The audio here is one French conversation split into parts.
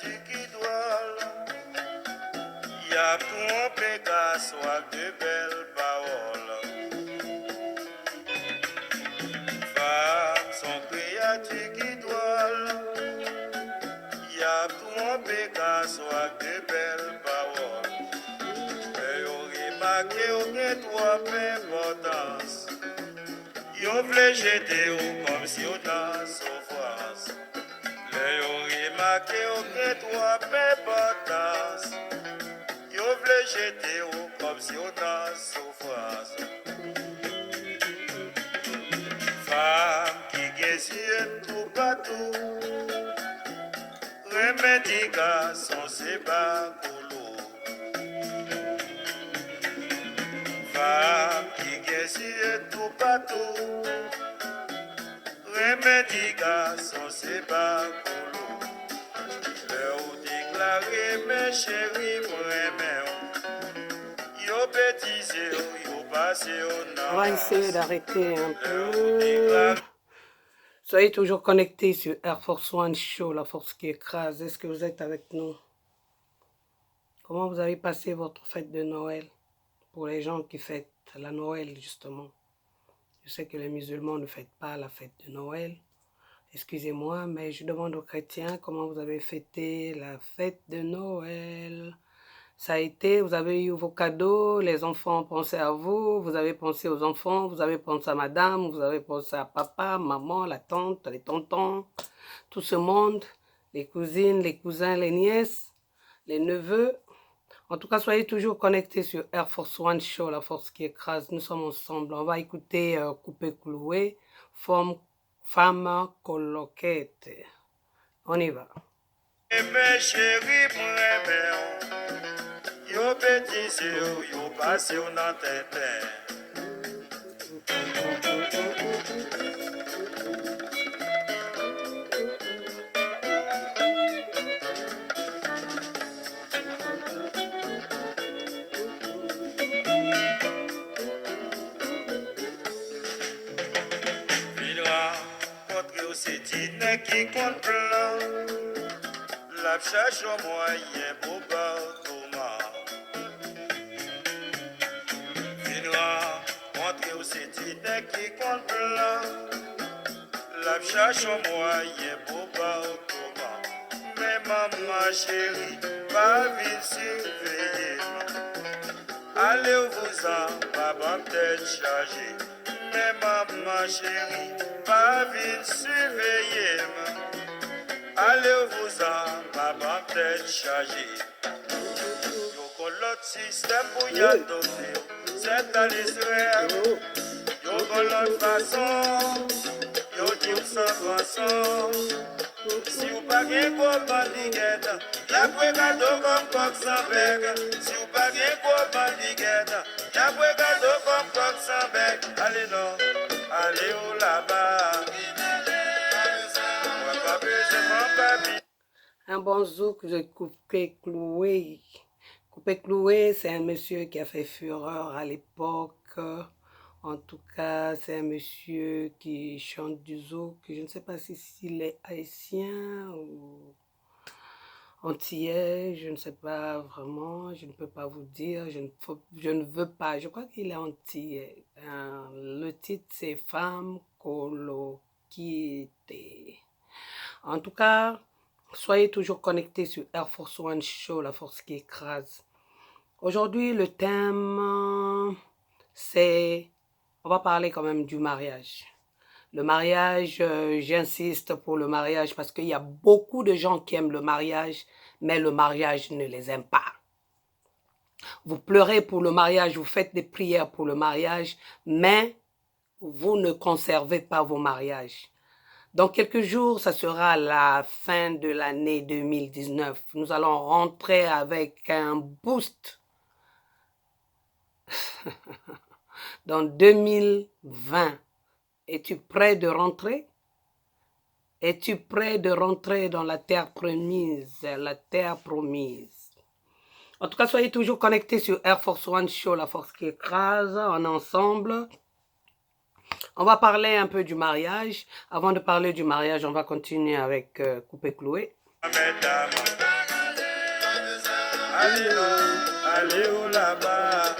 qui doit. Y a tout un Pégasse avec de belles paroles. Femmes sont créatures qui doivent. Y a tout un Pégasse avec de belles paroles. Mais yo remarqué aucun trop d'importance. Yo vle jeter ou comme si on dans souffrance. Mais yo remarqué aucun trop d'importance. Yo vle jeter ou comme si on dans souffrance. Femme qui guésine tout partout. Remède garçon c'est pas coulou. Femme qui guésine tout partout. Remède garçon c'est pas coulou. Le ou déclaré mes chéris moi-même. Yo bêtise yo passé au nom. On va essayer d'arrêter un peu. Soyez toujours connectés sur Air Force One Show, la force qui écrase. Est-ce que vous êtes avec nous? Comment vous avez passé votre fête de Noël? Pour les gens qui fêtent la Noël, justement. Je sais que les musulmans ne fêtent pas la fête de Noël. Excusez-moi, mais je demande aux chrétiens comment vous avez fêté la fête de Noël. Ça a été, vous avez eu vos cadeaux, les enfants ont pensé à vous, vous avez pensé aux enfants, vous avez pensé à madame, vous avez pensé à papa, maman, la tante, les tontons, tout ce monde, les cousines, les cousins, les nièces, les neveux. En tout cas, soyez toujours connectés sur Air Force One Show, la force qui écrase. Nous sommes ensemble. On va écouter Coupé Cloué, Femme Coloquette. On y va. Mes chéris, yo bêtise yo passé au nan tête. Vidra, contre c'est dîner qui compte plan. La cherche au moyen pour Bartoma. Vidra, contre c'est dîner qui compte plan. La cherche au moyen pour Bartoma. Mais maman chérie, pas vite surveiller. Allez vous en, papa peut-être chargé. Mais maman chérie, pas vite surveiller. Allez vous en, papa peut-être chargé. Yo kon l'autre système pour y adopter. C'est à l'Israël. Yo kon l'autre façon. Yo dit sans façon. Si vous pas gen ko bandiguette, y'a pour cadeau comme coq sans bec. Si vous pas gen ko bandiguette, y'a pour cadeau comme coq sans bec. Allez non, allez où là-bas. Ouais, pas besoin de papier. Un bon zouk de Coupé Cloué. Coupé Cloué, c'est un monsieur qui a fait fureur à l'époque. En tout cas, c'est un monsieur qui chante du zouk. Je ne sais pas s'il est haïtien ou antillais, je ne sais pas vraiment, je ne peux pas vous dire, je ne veux pas, je crois qu'il est antillais. Le titre c'est Femme Coloquette. En tout cas, soyez toujours connectés sur Air Force One Show, la force qui écrase. Aujourd'hui, le thème, c'est, on va parler quand même du mariage. Le mariage, j'insiste pour le mariage parce qu'il y a beaucoup de gens qui aiment le mariage, mais le mariage ne les aime pas. Vous pleurez pour le mariage, vous faites des prières pour le mariage, mais vous ne conservez pas vos mariages. Dans quelques jours, ça sera la fin de l'année 2019. Nous allons rentrer avec un boost dans 2020. Es-tu prêt de rentrer? Es-tu prêt de rentrer dans la terre promise? La terre promise. En tout cas, soyez toujours connectés sur Air Force One Show, la force qui écrase, en ensemble. On va parler un peu du mariage. Avant de parler du mariage, on va continuer avec Coupé Cloué. Mesdames, allez allez où là-bas?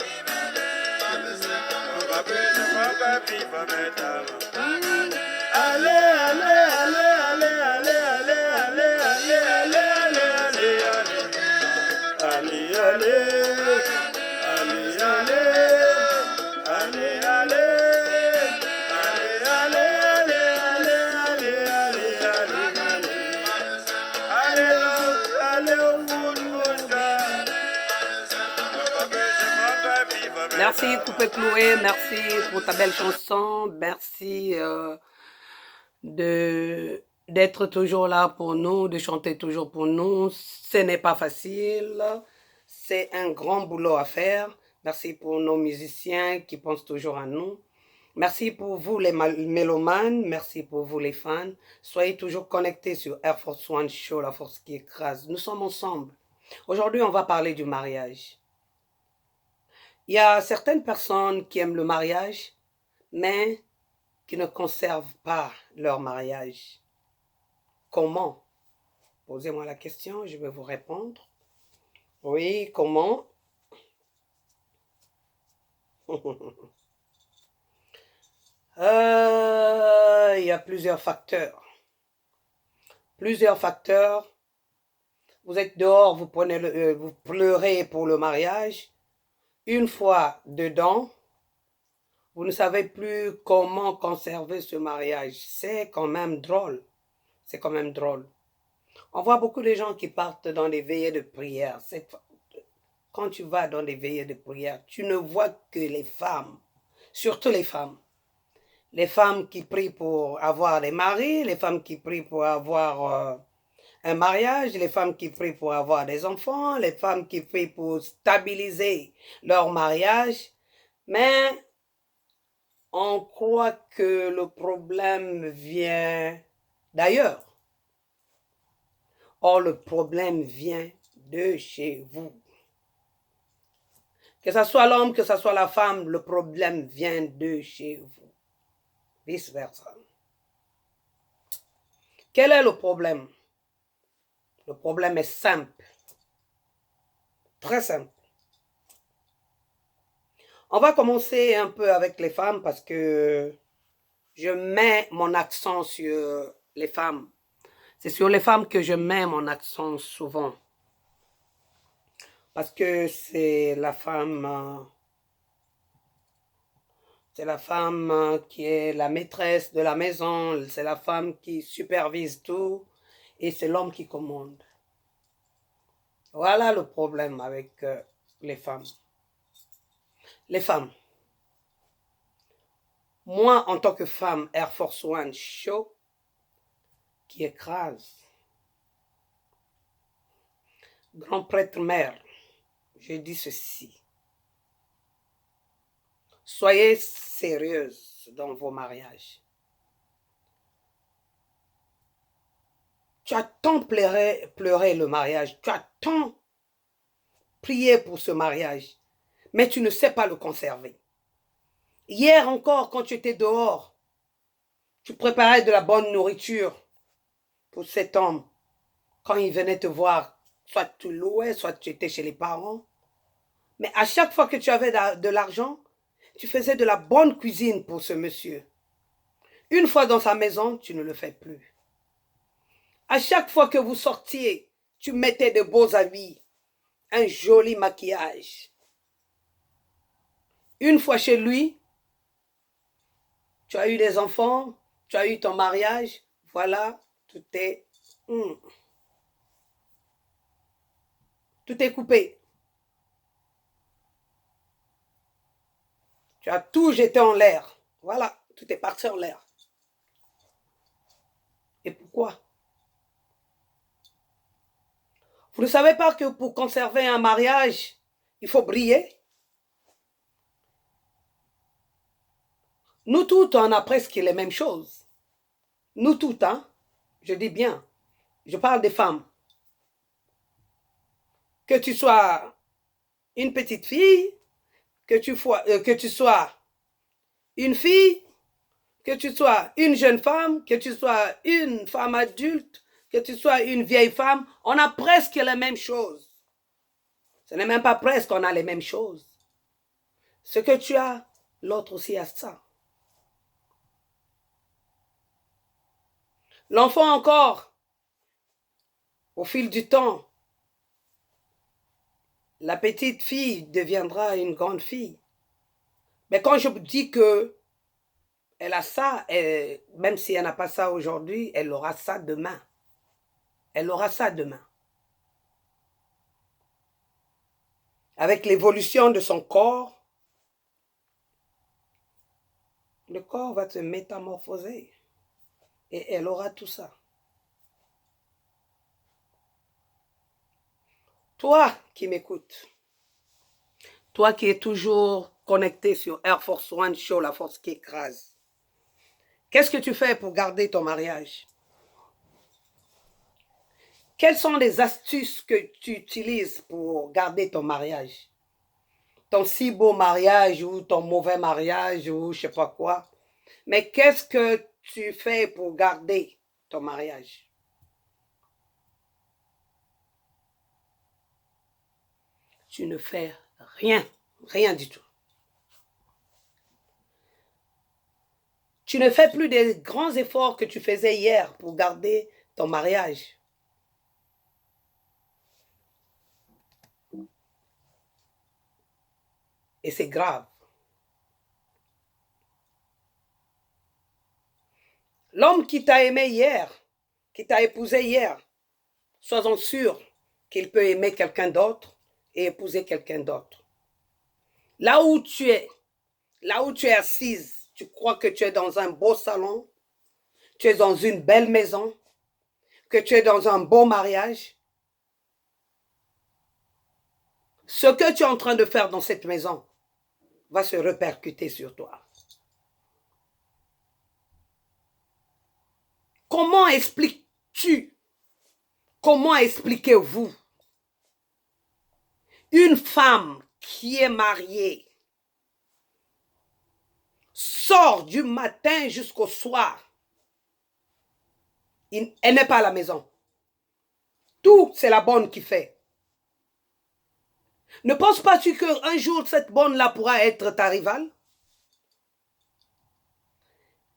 On va vivre, mesdames. Allez, allez, allez, allez, allez, allez, allez, allez, allez, allez, allez, allez, allez, allez, allez, allez, Merci Coupé Chloé, merci pour ta belle chanson, merci d'être toujours là pour nous, de chanter toujours pour nous. Ce n'est pas facile, c'est un grand boulot à faire. Merci pour nos musiciens qui pensent toujours à nous. Merci pour vous les mélomanes, merci pour vous les fans. Soyez toujours connectés sur Air Force One Show, la force qui écrase. Nous sommes ensemble. Aujourd'hui, on va parler du mariage. Il y a certaines personnes qui aiment le mariage, mais qui ne conservent pas leur mariage. Comment? Posez-moi la question, je vais vous répondre. Oui, comment? Il y a plusieurs facteurs. Plusieurs facteurs. Vous êtes dehors, vous pleurez pour le mariage. Une fois dedans, vous ne savez plus comment conserver ce mariage. C'est quand même drôle. C'est quand même drôle. On voit beaucoup de gens qui partent dans des veillées de prière. Quand tu vas dans des veillées de prière, tu ne vois que les femmes, surtout les femmes. Les femmes qui prient pour avoir des maris, les femmes qui prient pour avoir un mariage, les femmes qui prient pour avoir des enfants, les femmes qui prient pour stabiliser leur mariage. Mais on croit que le problème vient d'ailleurs. Or, le problème vient de chez vous. Que ce soit l'homme, que ce soit la femme, le problème vient de chez vous. Vice versa. Quel est le problème? Le problème est simple. Très simple. On va commencer un peu avec les femmes parce que je mets mon accent sur les femmes. C'est sur les femmes que je mets mon accent souvent. Parce que c'est la femme qui est la maîtresse de la maison, c'est la femme qui supervise tout et c'est l'homme qui commande. Voilà le problème avec les femmes. Les femmes. Moi, en tant que femme, Air Force One Show, qui écrase. Grand prêtre mère, je dis ceci. Soyez sérieuse dans vos mariages. Tu as tant pleuré le mariage, tu as tant prié pour ce mariage, mais tu ne sais pas le conserver. Hier encore, quand tu étais dehors, tu préparais de la bonne nourriture pour cet homme. Quand il venait te voir, soit tu louais, soit tu étais chez les parents. Mais à chaque fois que tu avais de l'argent, tu faisais de la bonne cuisine pour ce monsieur. Une fois dans sa maison, tu ne le fais plus. À chaque fois que vous sortiez, tu mettais de beaux habits, un joli maquillage. Une fois chez lui, tu as eu des enfants, tu as eu ton mariage, voilà, tout est coupé. Tu as tout jeté en l'air. Voilà, tout est parti en l'air. Et pourquoi? Vous ne savez pas que pour conserver un mariage, il faut briller? Nous toutes, on a presque les mêmes choses. Nous toutes, hein? Je dis bien. Je parle des femmes. Que tu sois une petite fille, que tu sois une fille, que tu sois une jeune femme, que tu sois une femme adulte, que tu sois une vieille femme, on a presque les mêmes choses. Ce n'est même pas presque, on a les mêmes choses. Ce que tu as, l'autre aussi a ça. L'enfant encore, au fil du temps, la petite fille deviendra une grande fille. Mais quand je dis que elle a ça, même si elle n'a pas ça aujourd'hui, elle aura ça demain. Elle aura ça demain. Avec l'évolution de son corps, le corps va se métamorphoser. Et elle aura tout ça. Toi qui m'écoutes, toi qui es toujours connecté sur Air Force One Show, la force qui écrase, qu'est-ce que tu fais pour garder ton mariage? Quelles sont les astuces que tu utilises pour garder ton mariage? Ton si beau mariage ou ton mauvais mariage ou je ne sais pas quoi. Mais qu'est-ce que tu fais pour garder ton mariage? Tu ne fais rien, rien du tout. Tu ne fais plus des grands efforts que tu faisais hier pour garder ton mariage. Et c'est grave. L'homme qui t'a aimé hier, qui t'a épousé hier, sois-en sûr qu'il peut aimer quelqu'un d'autre et épouser quelqu'un d'autre. Là où tu es assise, tu crois que tu es dans un beau salon, tu es dans une belle maison, que tu es dans un beau mariage. Ce que tu es en train de faire dans cette maison va se répercuter sur toi. Comment expliques-tu, comment expliquez-vous une femme qui est mariée sort du matin jusqu'au soir, elle n'est pas à la maison. Tout, c'est la bonne qui fait. Ne penses pas tu qu'un jour, cette bonne-là pourra être ta rivale?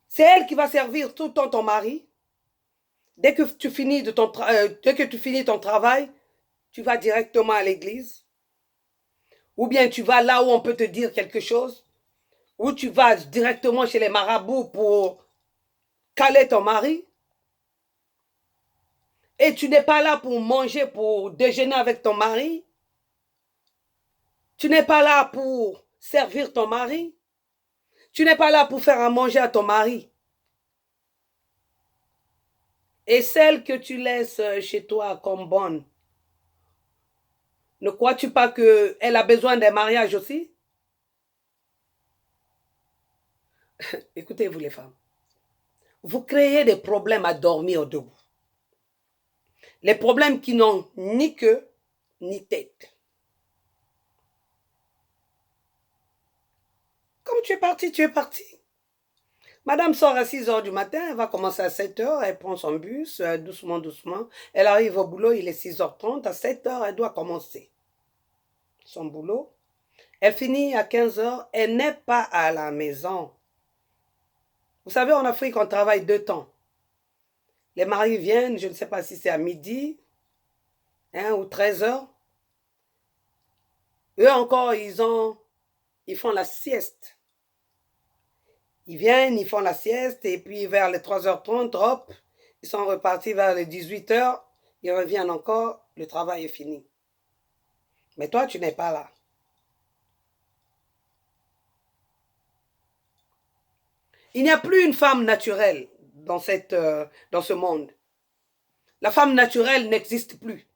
C'est elle qui va servir tout le temps ton mari. Dès que tu finis ton travail, tu vas directement à l'église. Ou bien tu vas là où on peut te dire quelque chose. Ou tu vas directement chez les marabouts pour caler ton mari. Et tu n'es pas là pour manger, pour déjeuner avec ton mari. Tu n'es pas là pour servir ton mari. Tu n'es pas là pour faire à manger à ton mari. Et celle que tu laisses chez toi comme bonne, ne crois-tu pas qu'elle a besoin d'un mariage aussi? Écoutez-vous les femmes, vous créez des problèmes à dormir debout. Les problèmes qui n'ont ni queue ni tête. Comme tu es parti, tu es parti. Madame sort à 6 h du matin, elle va commencer à 7 h, elle prend son bus, doucement, doucement. Elle arrive au boulot, il est 6 h 30, à 7 h, elle doit commencer son boulot. Elle finit à 15 h, elle n'est pas à la maison. Vous savez, en Afrique, on travaille 2 temps. Les maris viennent, je ne sais pas si c'est à midi, ou 13 h. Eux encore, ils font la sieste. Ils viennent, ils font la sieste, et puis vers les 3 h 30, hop, ils sont repartis vers les 18 h, ils reviennent encore, le travail est fini. Mais toi, tu n'es pas là. Il n'y a plus une femme naturelle dans ce monde. La femme naturelle n'existe plus.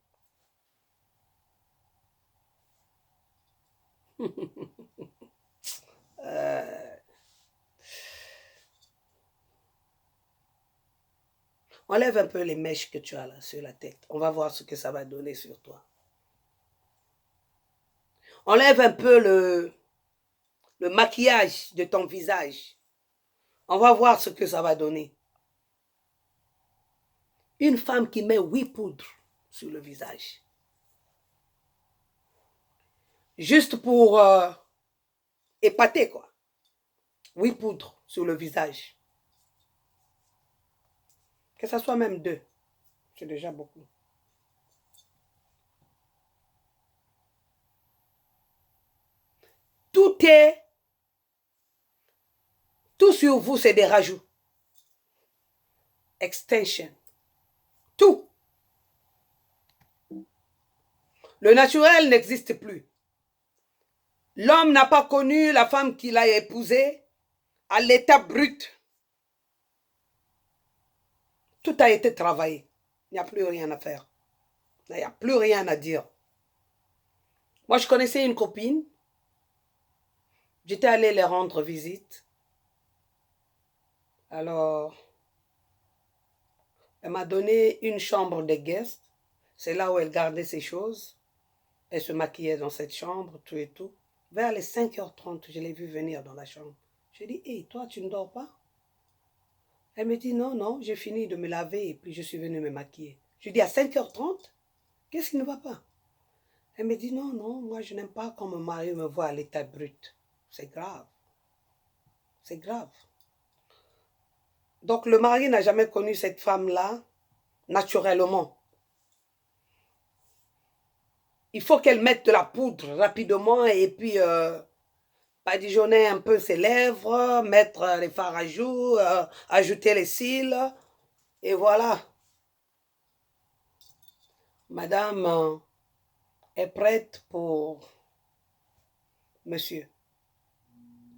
Enlève un peu les mèches que tu as là sur la tête. On va voir ce que ça va donner sur toi. Enlève un peu le maquillage de ton visage. On va voir ce que ça va donner. Une femme qui met 8 poudres sur le visage. Juste pour épater, quoi. 8 poudres sur le visage. Que ça soit même 2. C'est déjà beaucoup. Tout sur vous, c'est des rajouts. Extension. Tout. Le naturel n'existe plus. L'homme n'a pas connu la femme qu'il a épousée à l'état brut. Tout a été travaillé. Il n'y a plus rien à faire. Il n'y a plus rien à dire. Moi, je connaissais une copine. J'étais allée les rendre visite. Alors, elle m'a donné une chambre de guest. C'est là où elle gardait ses choses. Elle se maquillait dans cette chambre, tout et tout. Vers les 5h30, je l'ai vue venir dans la chambre. Je lui ai dit, hey, toi, tu ne dors pas? Elle me dit, non, non, j'ai fini de me laver et puis je suis venue me maquiller. Je lui ai dit, à 5h30, qu'est-ce qui ne va pas? Elle me dit, non, non, moi, je n'aime pas quand mon mari me voit à l'état brut. C'est grave. C'est grave. Donc, le mari n'a jamais connu cette femme-là naturellement. Il faut qu'elle mette de la poudre rapidement et puis badigeonner un peu ses lèvres, mettre les fards à joues, ajouter les cils. Et voilà. Madame est prête pour monsieur.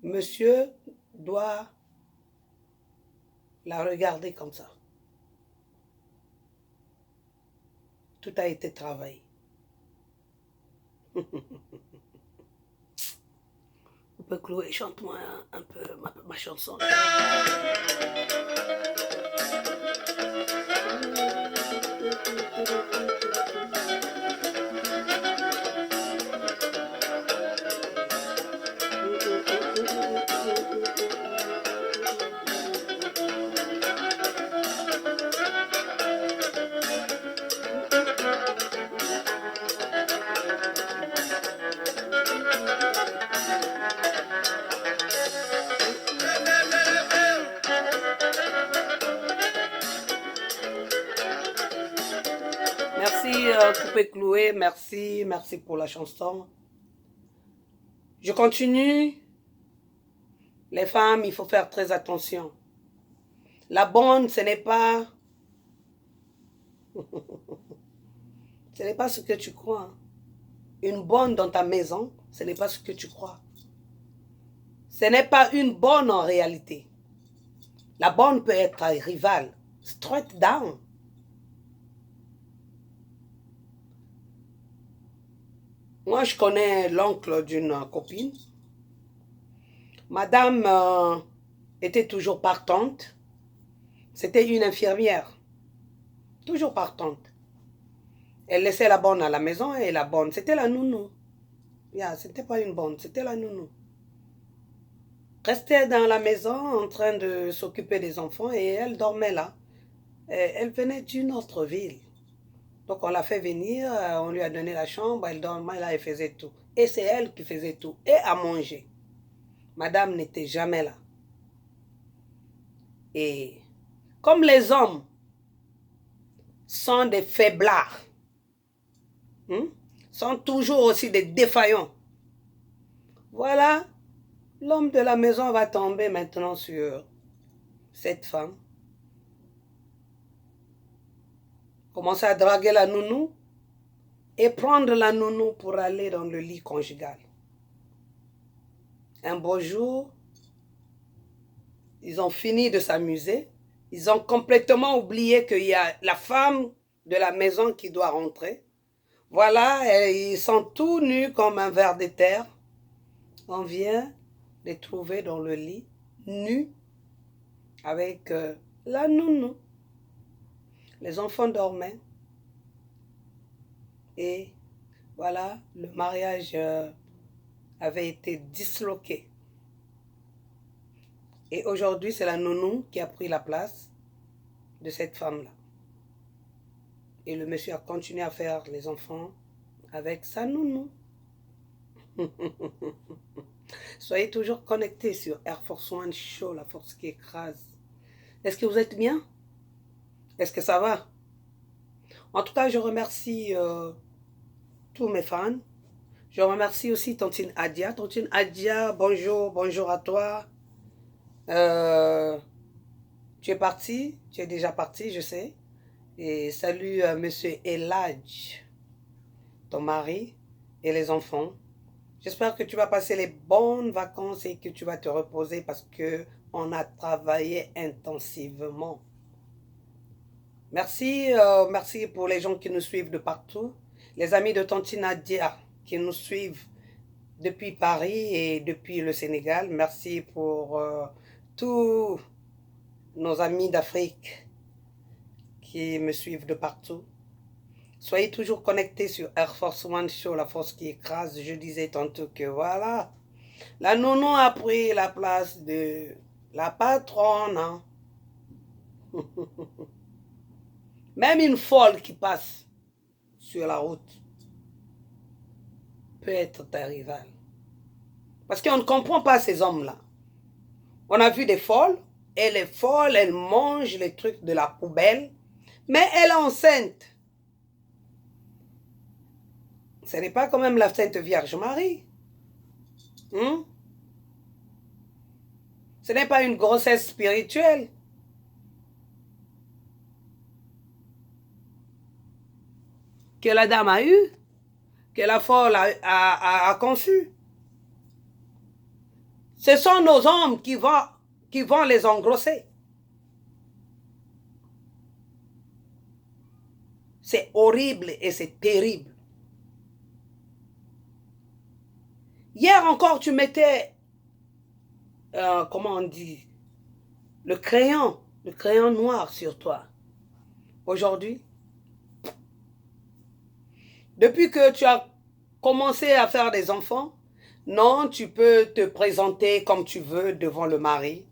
Monsieur doit la regarder comme ça. Tout a été travaillé. On peut Chloé, chante-moi un peu ma chanson. Merci, Coupé Cloué, merci pour la chanson. Je continue. Les femmes, il faut faire très attention. La bonne, ce n'est pas... ce n'est pas ce que tu crois. Une bonne dans ta maison, ce n'est pas ce que tu crois. Ce n'est pas une bonne en réalité. La bonne peut être rivale. Straight down. Moi, je connais l'oncle d'une copine. Madame était toujours partante. C'était une infirmière. Toujours partante. Elle laissait la bonne à la maison et la bonne, c'était la nounou. Yeah, c'était pas une bonne, c'était la nounou. Restait dans la maison en train de s'occuper des enfants et elle dormait là. Et elle venait d'une autre ville. Donc on l'a fait venir, on lui a donné la chambre, elle dormait là, elle faisait tout. Et c'est elle qui faisait tout, et à manger. Madame n'était jamais là. Et comme les hommes sont des faiblards, sont toujours aussi des défaillants, voilà, l'homme de la maison va tomber maintenant sur cette femme. Commencer à draguer la nounou et prendre la nounou pour aller dans le lit conjugal. Un beau jour, ils ont fini de s'amuser. Ils ont complètement oublié qu'il y a la femme de la maison qui doit rentrer. Voilà, et ils sont tout nus comme un ver de terre. On vient les trouver dans le lit, nus, avec la nounou. Les enfants dormaient. Et voilà, le mariage avait été disloqué. Et aujourd'hui, c'est la nounou qui a pris la place de cette femme-là. Et le monsieur a continué à faire les enfants avec sa nounou. Soyez toujours connectés sur Air Force One Show, la force qui écrase. Est-ce que vous êtes bien? Est-ce que ça va? En tout cas, je remercie tous mes fans. Je remercie aussi Tontine Adia. Tontine Adia, bonjour, bonjour à toi. Tu es parti, tu es déjà parti, je sais. Et salut Monsieur Eladj, ton mari et les enfants. J'espère que tu vas passer les bonnes vacances et que tu vas te reposer parce que on a travaillé intensivement. Merci, merci pour les gens qui nous suivent de partout. Les amis de Tontine Adia qui nous suivent depuis Paris et depuis le Sénégal. Merci pour tous nos amis d'Afrique qui me suivent de partout. Soyez toujours connectés sur Air Force One Show, la force qui écrase. Je disais tantôt que voilà, la nounou a pris la place de la patronne. Hein. Même une folle qui passe sur la route peut être ta rivale. Parce qu'on ne comprend pas ces hommes-là. On a vu des folles, elle est folle, elle mange les trucs de la poubelle, mais elle est enceinte. Ce n'est pas quand même la Sainte Vierge Marie. Ce n'est pas une grossesse spirituelle. Que la dame a eue, que la folle a conçu. Ce sont nos hommes qui vont les engrosser. C'est horrible et c'est terrible. Hier encore, tu mettais, comment on dit, le crayon noir sur toi. Aujourd'hui, depuis que tu as commencé à faire des enfants, non, tu peux te présenter comme tu veux devant le mari.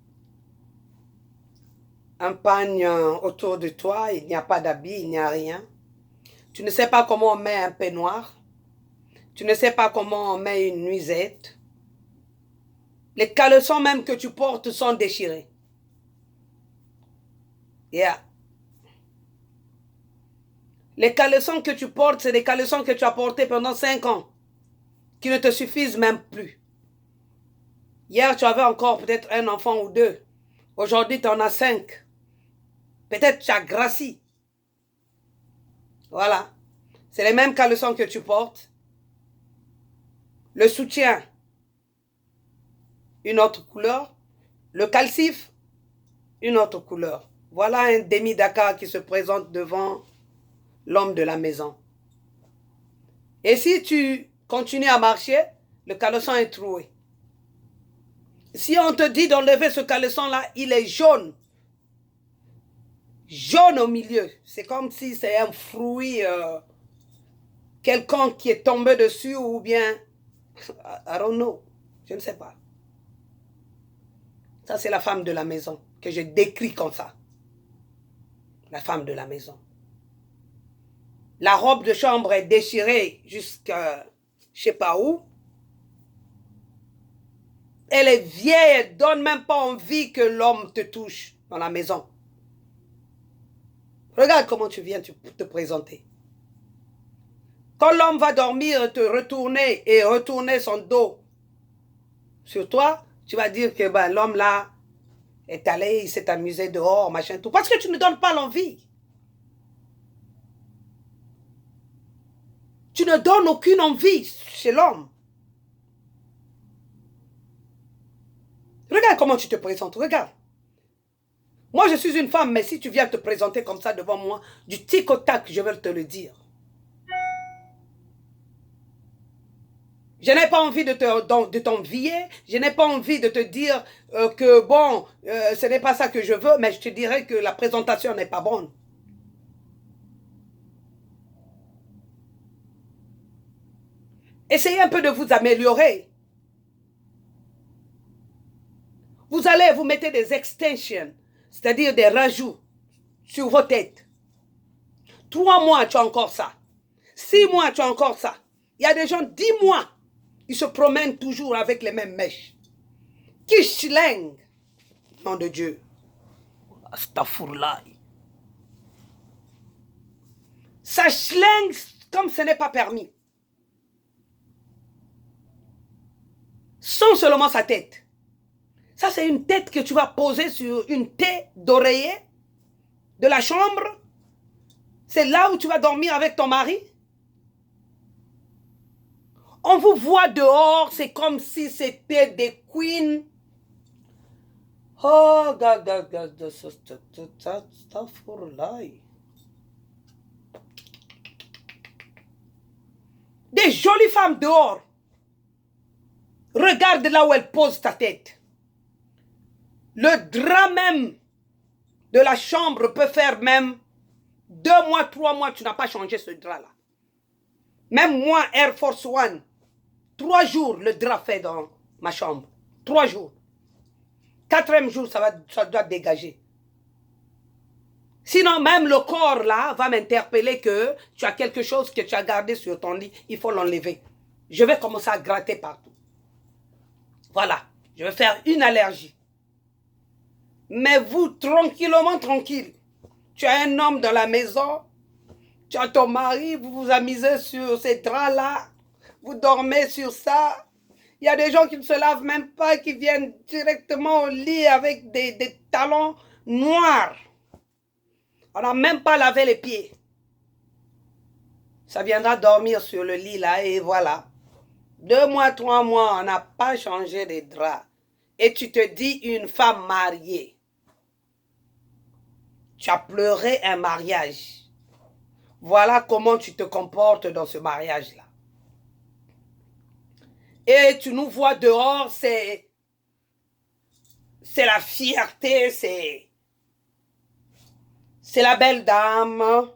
Un pagne autour de toi, il n'y a pas d'habit, il n'y a rien. Tu ne sais pas comment on met un peignoir. Tu ne sais pas comment on met une nuisette. Les caleçons même que tu portes sont déchirés. Yeah. Les caleçons que tu portes, c'est des caleçons que tu as portés pendant 5 ans, qui ne te suffisent même plus. Hier, tu avais encore peut-être un enfant ou 2. Aujourd'hui, tu en as 5. Peut-être tu as grassi. Voilà. C'est les mêmes caleçons que tu portes. Le soutien, une autre couleur. Le calcif, une autre couleur. Voilà un demi-Dakar qui se présente devant l'homme de la maison. Et si tu continues à marcher, le caleçon est troué. Si on te dit d'enlever ce caleçon-là, il est jaune. Jaune au milieu. C'est comme si c'est un fruit quelconque qui est tombé dessus ou bien... I don't know. Je ne sais pas. Ça, c'est la femme de la maison que je décris comme ça. La femme de la maison. La robe de chambre est déchirée jusqu'à je ne sais pas où. Elle est vieille, elle ne donne même pas envie que l'homme te touche dans la maison. Regarde comment tu viens te présenter. Quand l'homme va dormir, te retourner et retourner son dos sur toi, tu vas dire que ben, l'homme là est allé, il s'est amusé dehors, machin, tout. Parce que tu ne donnes pas l'envie. Tu ne donnes aucune envie chez l'homme. Regarde comment tu te présentes, regarde. Moi, je suis une femme, mais si tu viens te présenter comme ça devant moi, du tic au tac, je vais te le dire. Je n'ai pas envie de t'envier, je n'ai pas envie de te dire que bon, ce n'est pas ça que je veux, mais je te dirais que la présentation n'est pas bonne. Essayez un peu de vous améliorer. Vous allez vous mettre des extensions, c'est-à-dire des rajouts sur vos têtes. 3 mois, tu as encore ça. 6 mois, tu as encore ça. Il y a des gens, 10 mois, ils se promènent toujours avec les mêmes mèches. Qui schlingue, nom de Dieu. Astaghfirullah. Ça schlingue comme ce n'est pas permis. Sans seulement sa tête. Ça, c'est une tête que tu vas poser sur une tête d'oreiller de la chambre. C'est là où tu vas dormir avec ton mari. On vous voit dehors, c'est comme si c'était des queens. Oh, des jolies femmes dehors. Regarde là où elle pose ta tête. Le drap même de la chambre peut faire même 2 mois, 3 mois, tu n'as pas changé ce drap-là. Même moi, Air Force One, 3 jours, le drap fait dans ma chambre. 3 jours. 4e jour, ça doit dégager. Sinon, même le corps là va m'interpeller que tu as quelque chose que tu as gardé sur ton lit, il faut l'enlever. Je vais commencer à gratter partout. Voilà, je vais faire une allergie. Mais vous, tranquillement, tranquille. Tu as un homme dans la maison, tu as ton mari, vous vous amusez sur ces draps-là, vous dormez sur ça. Il y a des gens qui ne se lavent même pas, qui viennent directement au lit avec des talons noirs. On n'a même pas lavé les pieds. Ça viendra dormir sur le lit là et voilà. 2 mois, 3 mois, on n'a pas changé les draps. Et tu te dis une femme mariée. Tu as pleuré un mariage. Voilà comment tu te comportes dans ce mariage-là. Et tu nous vois dehors, c'est la fierté, c'est la belle dame.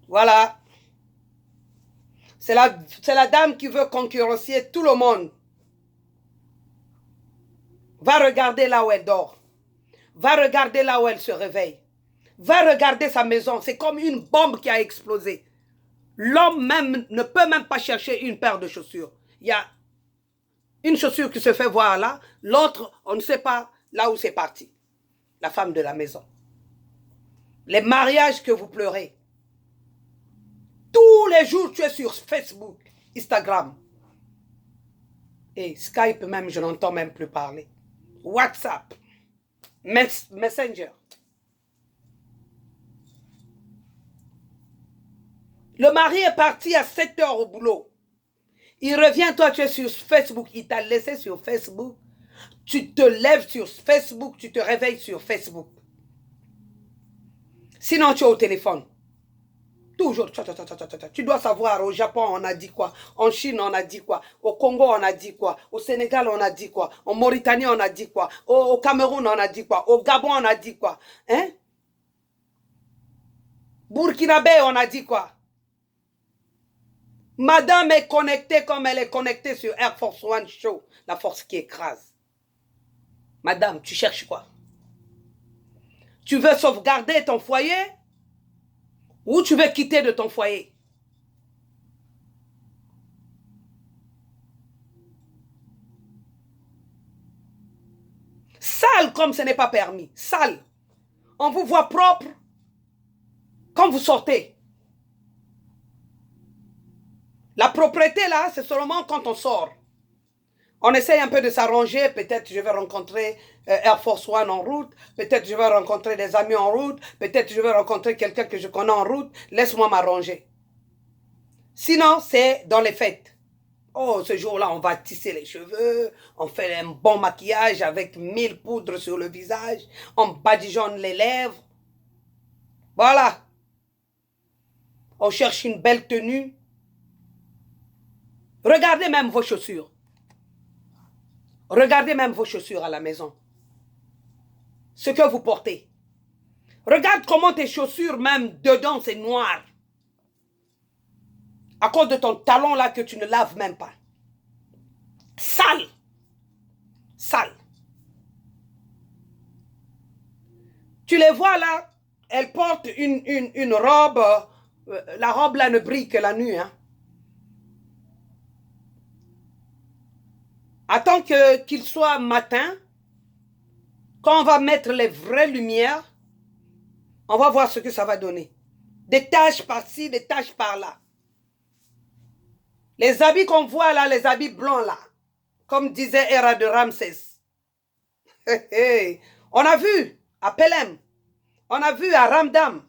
Voilà. C'est la dame qui veut concurrencer tout le monde. Va regarder là où elle dort. Va regarder là où elle se réveille. Va regarder sa maison. C'est comme une bombe qui a explosé. L'homme même ne peut même pas chercher une paire de chaussures. Il y a une chaussure qui se fait voir là. L'autre, on ne sait pas là où c'est parti. La femme de la maison. Les mariages que vous pleurez. Tous les jours, tu es sur Facebook, Instagram. Et Skype même, je n'entends même plus parler. WhatsApp. Messenger. Le mari est parti à 7 heures au boulot. Il revient, toi tu es sur Facebook. Il t'a laissé sur Facebook. Tu te lèves sur Facebook. Tu te réveilles sur Facebook. Sinon tu es au téléphone. Toujours. Tu dois savoir, au Japon on a dit quoi. En Chine on a dit quoi. Au Congo on a dit quoi. Au Sénégal on a dit quoi. En Mauritanie on a dit quoi. Au Cameroun on a dit quoi. Au Gabon on a dit quoi. Hein? Burkinabé on a dit quoi. Madame est connectée comme elle est connectée sur Air Force One Show, la force qui écrase. Madame, tu cherches quoi? Tu veux sauvegarder ton foyer ou tu veux quitter de ton foyer? Sale comme ce n'est pas permis. Sale. On vous voit propre quand vous sortez. La propreté, là, c'est seulement quand on sort. On essaye un peu de s'arranger. Peut-être je vais rencontrer Air Force One en route. Peut-être je vais rencontrer des amis en route. Peut-être je vais rencontrer quelqu'un que je connais en route. Laisse-moi m'arranger. Sinon, c'est dans les fêtes. Oh, ce jour-là, on va tisser les cheveux. On fait un bon maquillage avec 1000 poudres sur le visage. On badigeonne les lèvres. Voilà. On cherche une belle tenue. Regardez même vos chaussures. Regardez même vos chaussures à la maison. Ce que vous portez. Regarde comment tes chaussures, même dedans, c'est noir. À cause de ton talon là que tu ne laves même pas. Sale. Sale. Tu les vois là, Elle porte une robe, la robe là ne brille que la nuit. Hein. Attends qu'il soit matin, quand on va mettre les vraies lumières, on va voir ce que ça va donner. Des taches par-ci, des taches par-là. Les habits qu'on voit là, les habits blancs là, comme disait Héra de Ramsès. On a vu à Pelem, on a vu à Ramdam,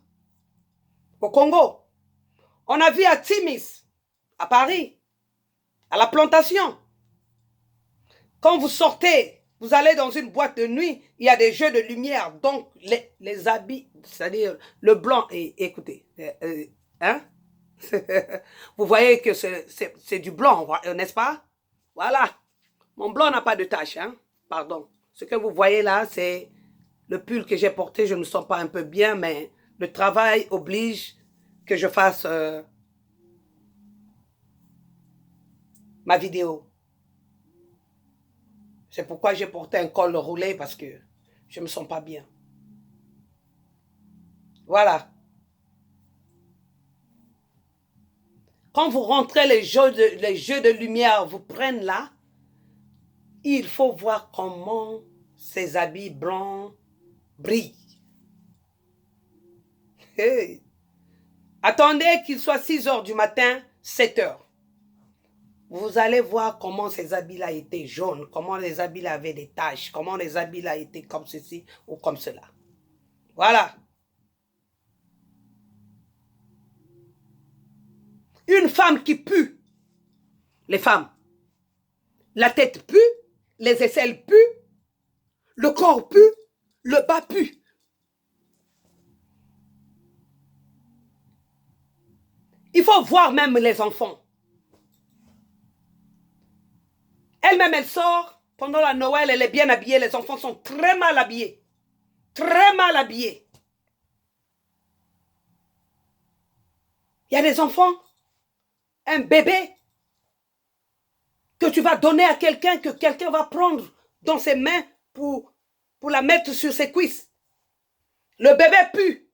au Congo, on a vu à Timis, à Paris, à la plantation. Quand vous sortez, vous allez dans une boîte de nuit, il y a des jeux de lumière, donc les habits, c'est-à-dire le blanc, et écoutez, hein? Vous voyez que c'est du blanc, n'est-ce pas? Voilà. Mon blanc n'a pas de tache, hein? Pardon. Ce que vous voyez là, c'est le pull que j'ai porté. Je ne me sens pas un peu bien, mais le travail oblige que je fasse ma vidéo. C'est pourquoi j'ai porté un col roulé, parce que je ne me sens pas bien. Voilà. Quand vous rentrez, les jeux de lumière vous prennent là, il faut voir comment ces habits blancs brillent. Hey. Attendez qu'il soit 6 heures du matin, 7 heures. Vous allez voir comment ces habits-là étaient jaunes, comment les habits-là avaient des taches, comment les habits-là étaient comme ceci ou comme cela. Voilà. Une femme qui pue, les femmes, la tête pue, les aisselles puent, le corps pue, le bas pue. Il faut voir même les enfants. Elle-même, elle sort, pendant la Noël, elle est bien habillée, les enfants sont très mal habillés. Très mal habillés. Il y a des enfants, un bébé, que tu vas donner à quelqu'un, que quelqu'un va prendre dans ses mains pour la mettre sur ses cuisses. Le bébé pue.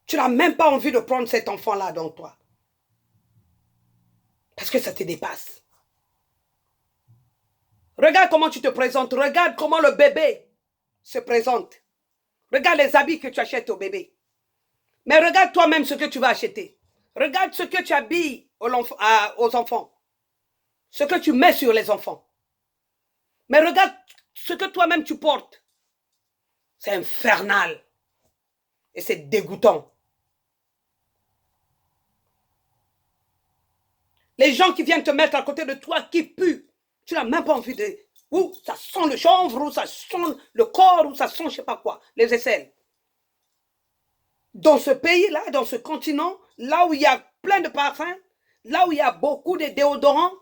Tu n'as même pas envie de prendre cet enfant-là dans toi. Parce que ça te dépasse. Regarde comment tu te présentes. Regarde comment le bébé se présente. Regarde les habits que tu achètes au bébé. Mais regarde toi-même ce que tu vas acheter. Regarde ce que tu habilles aux enfants. Ce que tu mets sur les enfants. Mais regarde ce que toi-même tu portes. C'est infernal. Et c'est dégoûtant. Les gens qui viennent te mettre à côté de toi qui puent. Tu n'as même pas envie de... Ou ça sent le chanvre, ou ça sent le corps, ou ça sent je ne sais pas quoi. Les aisselles. Dans ce pays-là, dans ce continent, là où il y a plein de parfums, là où il y a beaucoup de déodorants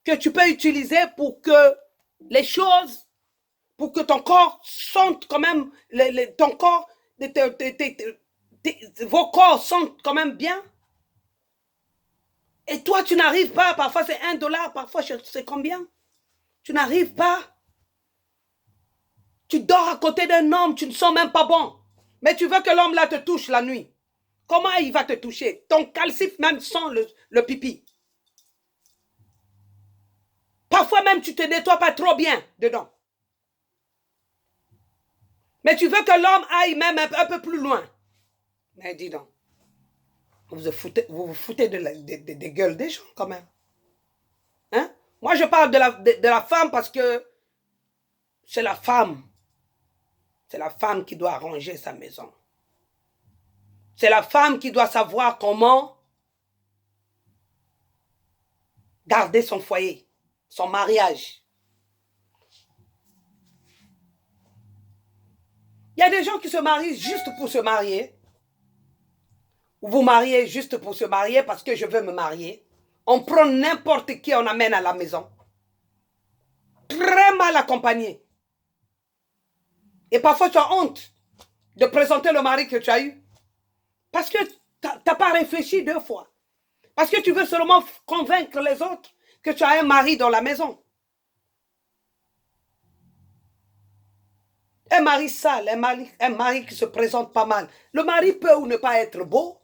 que tu peux utiliser pour que les choses, pour que ton corps sente quand même, ton corps, vos corps sentent quand même bien. Et toi, tu n'arrives pas, parfois c'est $1, parfois c'est combien? Tu n'arrives pas. Tu dors à côté d'un homme, tu ne sens même pas bon. Mais tu veux que l'homme là te touche la nuit. Comment il va te toucher? Ton calcif même sent le pipi. Parfois même tu te nettoies pas trop bien dedans. Mais tu veux que l'homme aille même un peu plus loin. Mais dis donc, vous vous foutez des gueules des gens quand même. Hein? Moi je parle de la femme parce que c'est la femme. C'est la femme qui doit ranger sa maison. C'est la femme qui doit savoir comment garder son foyer, son mariage. Il y a des gens qui se marient juste pour se marier. Ou vous mariez juste pour se marier parce que je veux me marier. On prend n'importe qui, on amène à la maison. Très mal accompagné. Et parfois tu as honte de présenter le mari que tu as eu. Parce que tu n'as pas réfléchi 2 fois. Parce que tu veux seulement convaincre les autres que tu as un mari dans la maison. Un mari sale, un mari qui se présente pas mal. Le mari peut ou ne pas être beau.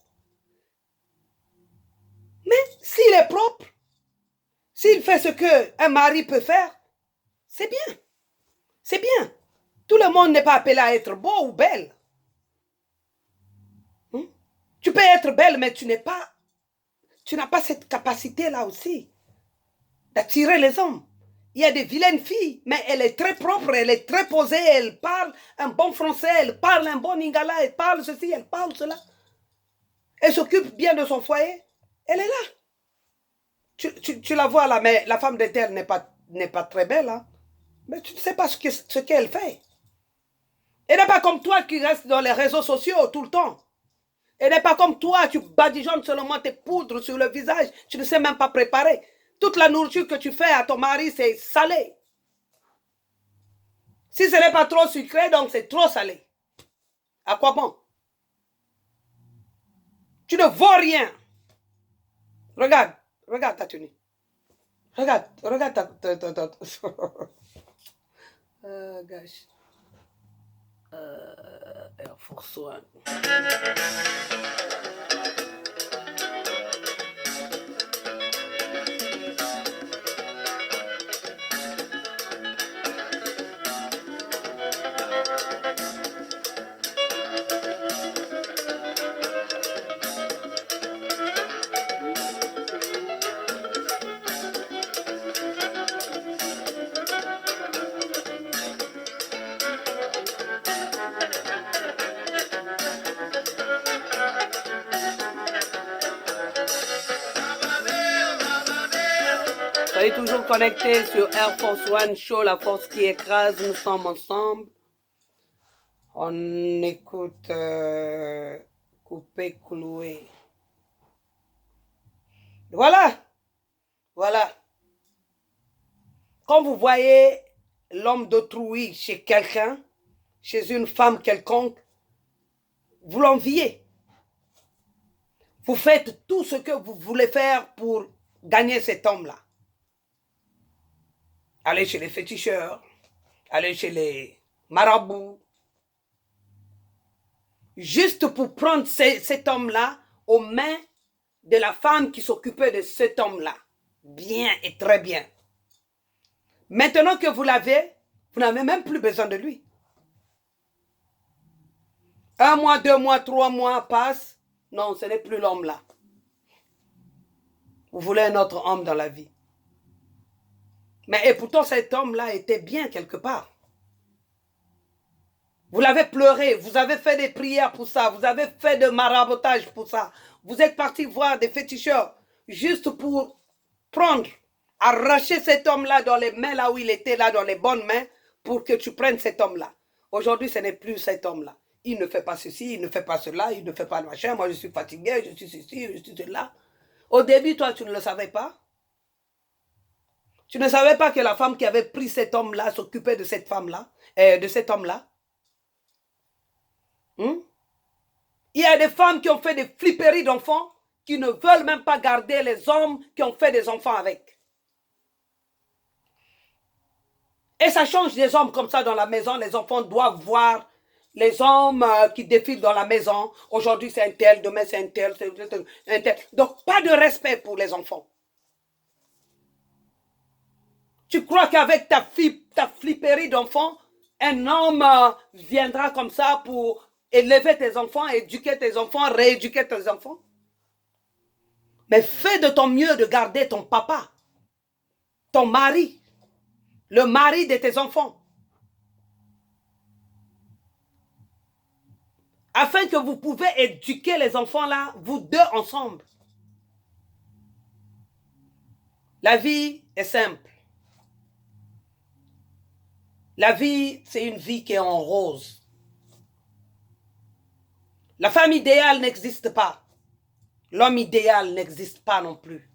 Mais s'il est propre, s'il fait ce qu'un mari peut faire, c'est bien. C'est bien. Tout le monde n'est pas appelé à être beau ou belle. Tu peux être belle, mais tu n'as pas cette capacité-là aussi d'attirer les hommes. Il y a des vilaines filles, mais elle est très propre, elle est très posée, elle parle un bon français, elle parle un bon lingala, elle parle ceci, elle parle cela. Elle s'occupe bien de son foyer. Elle est là. Tu la vois là, mais la femme d'Étel n'est pas très belle. Hein? Mais tu ne sais pas ce qu'elle fait. Elle n'est pas comme toi qui reste dans les réseaux sociaux tout le temps. Elle n'est pas comme toi, tu badigeonnes seulement tes poudres sur le visage. Tu ne sais même pas préparer. Toute la nourriture que tu fais à ton mari, c'est salé. Si ce n'est pas trop sucré, donc c'est trop salé. À quoi bon? Tu ne vaux rien. Regarde ta tenue. Regarde ta... gosh. Air Force One. Soyez toujours connectés sur Air Force One Show, la force qui écrase, nous sommes ensemble. On écoute Coupé Cloué. Voilà. Quand vous voyez l'homme d'autrui chez quelqu'un, chez une femme quelconque, vous l'enviez. Vous faites tout ce que vous voulez faire pour gagner cet homme-là. Allez chez les féticheurs, allez chez les marabouts, juste pour prendre cet homme-là aux mains de la femme qui s'occupait de cet homme-là. Bien et très bien. Maintenant que vous l'avez, vous n'avez même plus besoin de lui. 1 mois, 2 mois, 3 mois passent. Non, ce n'est plus l'homme-là. Vous voulez un autre homme dans la vie. Mais et pourtant, cet homme-là était bien quelque part. Vous l'avez pleuré, vous avez fait des prières pour ça, vous avez fait de marabotage pour ça. Vous êtes parti voir des féticheurs juste pour prendre, arracher cet homme-là dans les mains là où il était, là dans les bonnes mains, pour que tu prennes cet homme-là. Aujourd'hui, ce n'est plus cet homme-là. Il ne fait pas ceci, il ne fait pas cela, il ne fait pas le machin. Moi, je suis fatigué, je suis ceci, je suis cela. Au début, toi, tu ne le savais pas. Tu ne savais pas que la femme qui avait pris cet homme-là s'occupait de cette femme-là, de cet homme-là. Il y a des femmes qui ont fait des flipperies d'enfants qui ne veulent même pas garder les hommes qui ont fait des enfants avec. Et ça change des hommes comme ça dans la maison. Les enfants doivent voir les hommes qui défilent dans la maison. Aujourd'hui c'est un tel, demain c'est un tel, Donc pas de respect pour les enfants. Tu crois qu'avec ta flipperie d'enfant, un homme viendra comme ça pour élever tes enfants, éduquer tes enfants, rééduquer tes enfants? Mais fais de ton mieux de garder ton papa, ton mari, le mari de tes enfants. Afin que vous pouvez éduquer les enfants là, vous deux ensemble. La vie est simple. La vie, c'est une vie qui est en rose. La femme idéale n'existe pas. L'homme idéal n'existe pas non plus.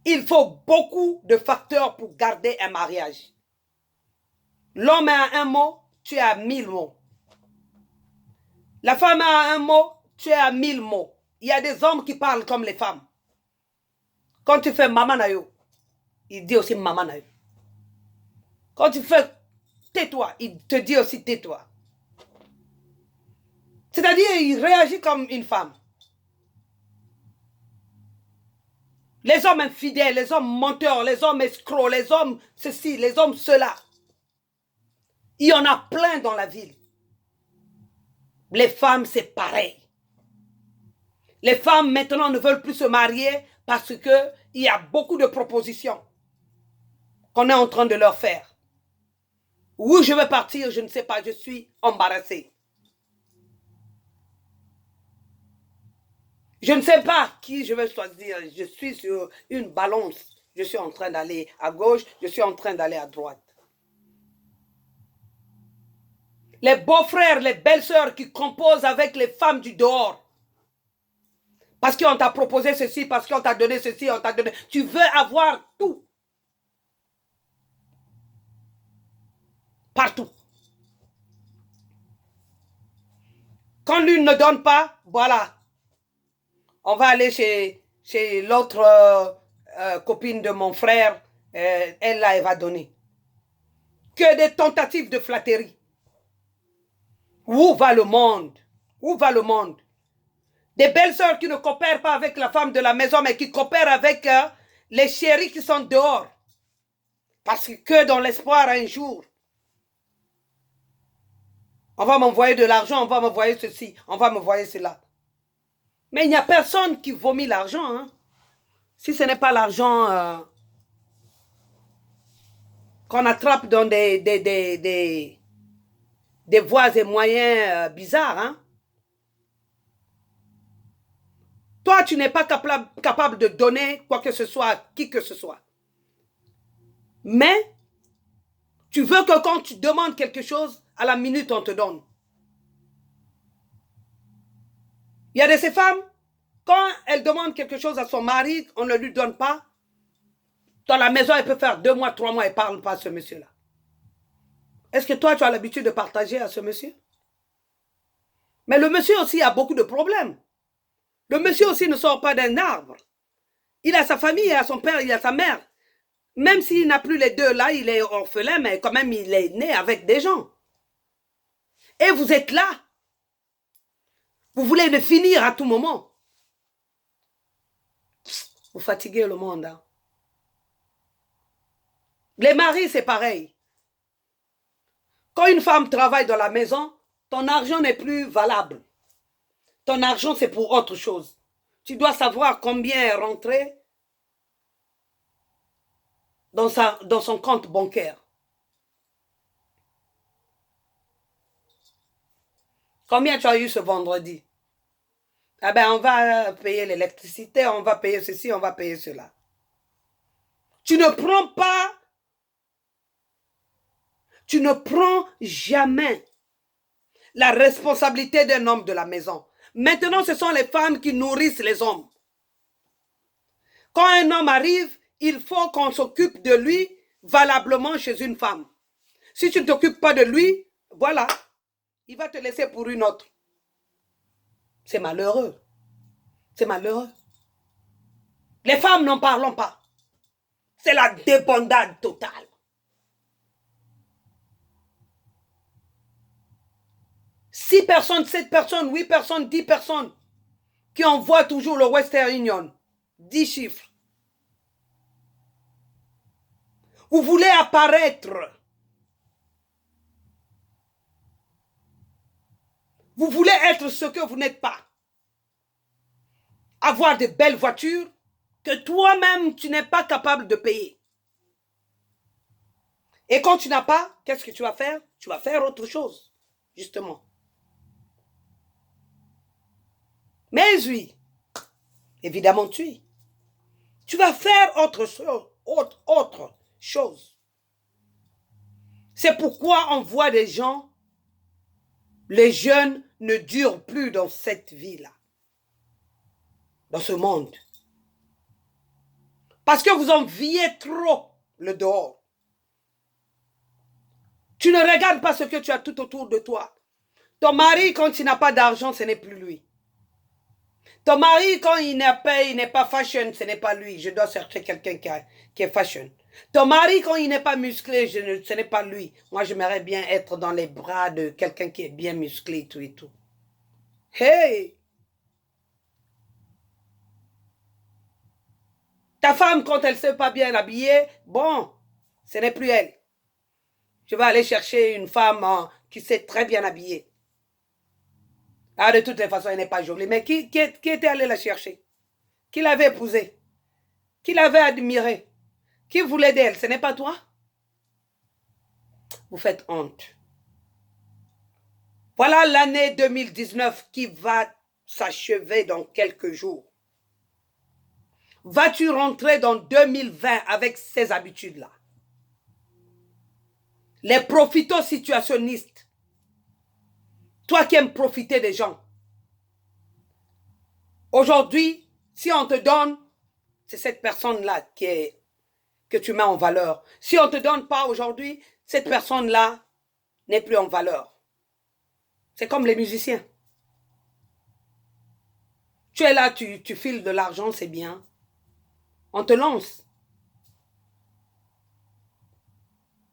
Il faut beaucoup de facteurs pour garder un mariage. L'homme a un mot, tu as 1000 mots. La femme a un mot, tu as 1000 mots. Il y a des hommes qui parlent comme les femmes. Quand tu fais maman nayo, il dit aussi maman nayo. Quand tu fais tais-toi, il te dit aussi tais-toi. C'est-à-dire, il réagit comme une femme. Les hommes infidèles, les hommes menteurs, les hommes escrocs, les hommes ceci, les hommes cela. Il y en a plein dans la ville. Les femmes, c'est pareil. Les femmes maintenant ne veulent plus se marier parce qu'il y a beaucoup de propositions qu'on est en train de leur faire. Où je vais partir, je ne sais pas, je suis embarrassée. Je ne sais pas qui je vais choisir. Je suis sur une balance. Je suis en train d'aller à gauche, je suis en train d'aller à droite. Les beaux-frères, les belles-sœurs qui composent avec les femmes du dehors. Parce qu'on t'a proposé ceci, parce qu'on t'a donné ceci, on t'a donné... Tu veux avoir tout. Partout. Quand l'une ne donne pas, voilà. On va aller chez l'autre copine de mon frère. Elle, là, elle va donner. Que des tentatives de flatterie. Où va le monde? Où va le monde? Des belles sœurs qui ne coopèrent pas avec la femme de la maison, mais qui coopèrent avec les chéris qui sont dehors. Parce que dans l'espoir, un jour, on va m'envoyer de l'argent, on va m'envoyer ceci, on va m'envoyer cela. Mais il n'y a personne qui vomit l'argent. Hein. Si ce n'est pas l'argent qu'on attrape dans des voies et moyens bizarres. Hein. Toi, tu n'es pas capable de donner quoi que ce soit à qui que ce soit. Mais tu veux que quand tu demandes quelque chose, à la minute, on te donne. Il y a de ces femmes, quand elles demandent quelque chose à son mari, on ne lui donne pas. Dans la maison, elle peut faire 2 mois, 3 mois, elle ne parle pas à ce monsieur-là. Est-ce que toi, tu as l'habitude de partager à ce monsieur? Mais le monsieur aussi a beaucoup de problèmes. Le monsieur aussi ne sort pas d'un arbre. Il a sa famille, il a son père, il a sa mère. Même s'il n'a plus les deux là, il est orphelin, mais quand même, il est né avec des gens. Et vous êtes là. Vous voulez le finir à tout moment. Vous fatiguez le monde. Hein. Les maris, c'est pareil. Quand une femme travaille dans la maison, ton argent n'est plus valable. Ton argent, c'est pour autre chose. Tu dois savoir combien est rentré dans son compte bancaire. Combien tu as eu ce vendredi? Ah ben, on va payer l'électricité, on va payer ceci, on va payer cela. Tu ne prends jamais la responsabilité d'un homme de la maison. Maintenant, ce sont les femmes qui nourrissent les hommes. Quand un homme arrive, il faut qu'on s'occupe de lui valablement chez une femme. Si tu ne t'occupes pas de lui, voilà, il va te laisser pour une autre. C'est malheureux. C'est malheureux. Les femmes n'en parlons pas. C'est la débandade totale. 6 personnes, 7 personnes, 8 personnes, 10 personnes qui envoient toujours le Western Union. 10 chiffres. Vous voulez apparaître. Vous voulez être ce que vous n'êtes pas. Avoir de belles voitures que toi-même, tu n'es pas capable de payer. Et quand tu n'as pas, qu'est-ce que tu vas faire? Tu vas faire autre chose, justement. Mais oui, évidemment tu vas faire autre chose. C'est pourquoi on voit des gens, les jeunes ne durent plus dans cette vie-là, dans ce monde. Parce que vous enviez trop le dehors. Tu ne regardes pas ce que tu as tout autour de toi. Ton mari, quand il n'a pas d'argent, ce n'est plus lui. Ton mari, quand il n'est pas fashion, ce n'est pas lui. Je dois chercher quelqu'un qui est fashion. Ton mari, quand il n'est pas musclé, ce n'est pas lui. Moi, j'aimerais bien être dans les bras de quelqu'un qui est bien musclé, tout et tout. Hey! Ta femme, quand elle ne sait pas bien habiller, bon, ce n'est plus elle. Je vais aller chercher une femme qui sait très bien habiller. Ah, de toutes les façons, elle n'est pas jolie. Mais qui était allé la chercher? Qui l'avait épousée? Qui l'avait admirée? Qui voulait d'elle? Ce n'est pas toi? Vous faites honte. Voilà l'année 2019 qui va s'achever dans quelques jours. Vas-tu rentrer dans 2020 avec ces habitudes-là? Les profito-situationnistes. Toi qui aimes profiter des gens. Aujourd'hui, si on te donne, c'est cette personne-là que tu mets en valeur. Si on ne te donne pas aujourd'hui, cette personne-là n'est plus en valeur. C'est comme les musiciens. Tu es là, tu files de l'argent, c'est bien. On te lance.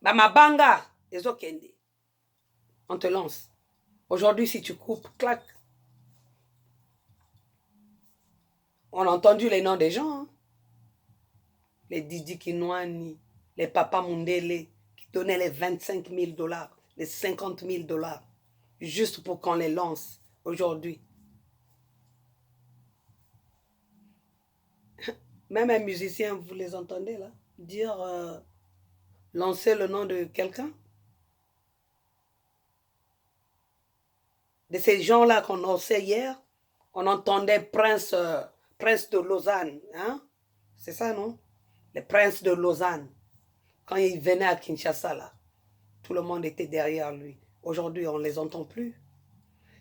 Ma banga, on te lance. Aujourd'hui, si tu coupes, clac. On a entendu les noms des gens. Hein? Les Didi Kinouani, les Papa Mundele, qui donnaient les 25 000 $, les 50 000 $, juste pour qu'on les lance aujourd'hui. Même un musicien, vous les entendez là, dire lancer le nom de quelqu'un. De ces gens-là qu'on lançait hier, on entendait Prince de Lausanne. Hein? C'est ça, non? Le Prince de Lausanne. Quand il venait à Kinshasa, là, tout le monde était derrière lui. Aujourd'hui, on ne les entend plus.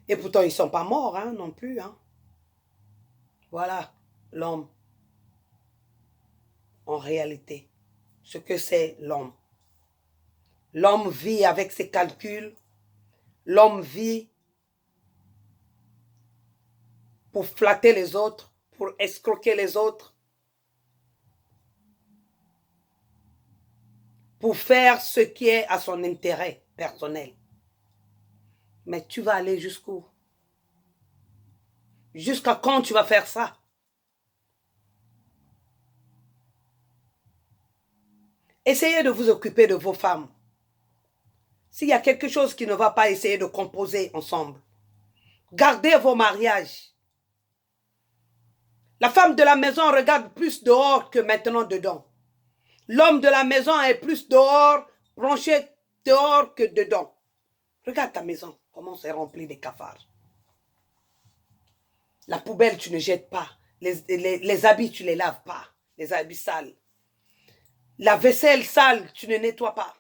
Et pourtant, ils ne sont pas morts hein, non plus. Hein? Voilà l'homme. En réalité, ce que c'est l'homme. L'homme vit avec ses calculs. L'homme vit pour flatter les autres, pour escroquer les autres, pour faire ce qui est à son intérêt personnel. Mais tu vas aller jusqu'où? Jusqu'à quand tu vas faire ça? Essayez de vous occuper de vos femmes. S'il y a quelque chose qui ne va pas, essayez de composer ensemble. Gardez vos mariages. La femme de la maison regarde plus dehors que maintenant dedans. L'homme de la maison est plus dehors, branché dehors que dedans. Regarde ta maison, comment c'est rempli de cafards. La poubelle, tu ne jettes pas. Les habits, tu ne les laves pas. Les habits sales. La vaisselle sale, tu ne nettoies pas.